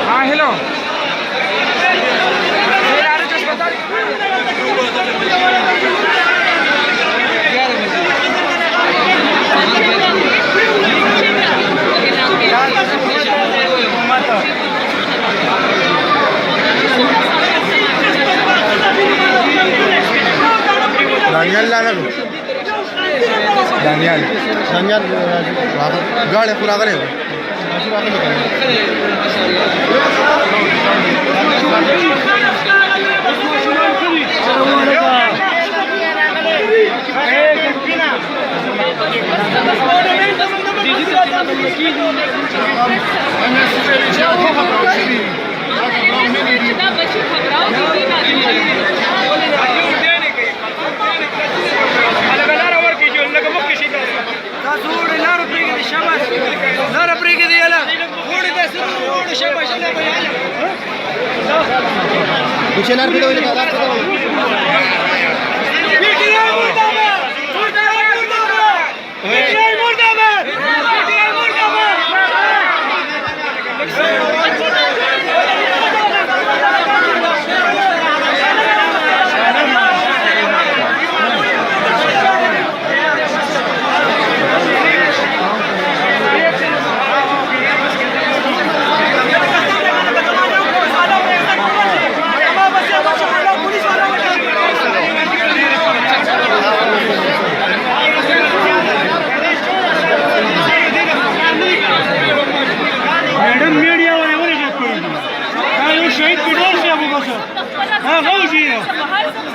हाँ hello Daniel लाना लो Daniel गाड़ी पूरा करे कुशेनार पे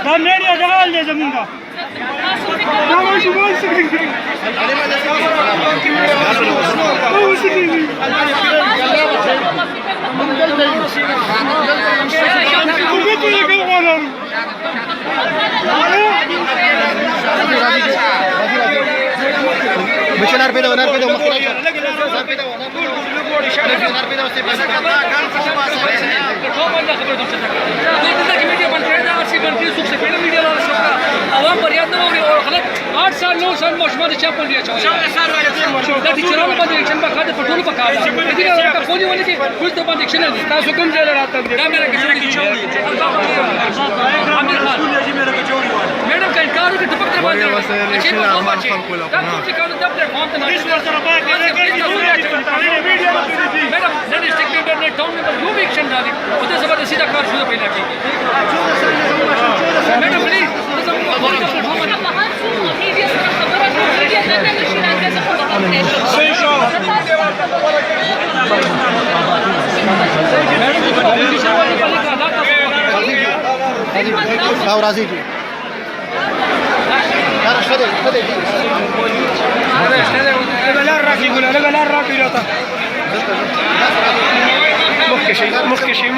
तो मेडिया जगाल दे जमीन का मिशनर पे दो عوام بريادنا وخلت 8 سال 9 سال مشمار چاپل دي چا دا ټیچرانو باندې اکشن به کاده پټول پکاره دې نه کا فونی ولې کې کوم ته باندې اکشن دي تاسو کوم ځای راته دا میرا کې چوری عامر خان میرا کې چوری میډم کا انکار کې ټپک تر باندې اکشن په ما چې دا څه کار د پلیټ فارم ته نه سره باندې میډم نن سټیک انټرنیټ ډاون نمبر یو بھی اکشن دادي او ته سبا سیده کار شروع پیدا کیږي میډم پلیز राजी जी مخكشي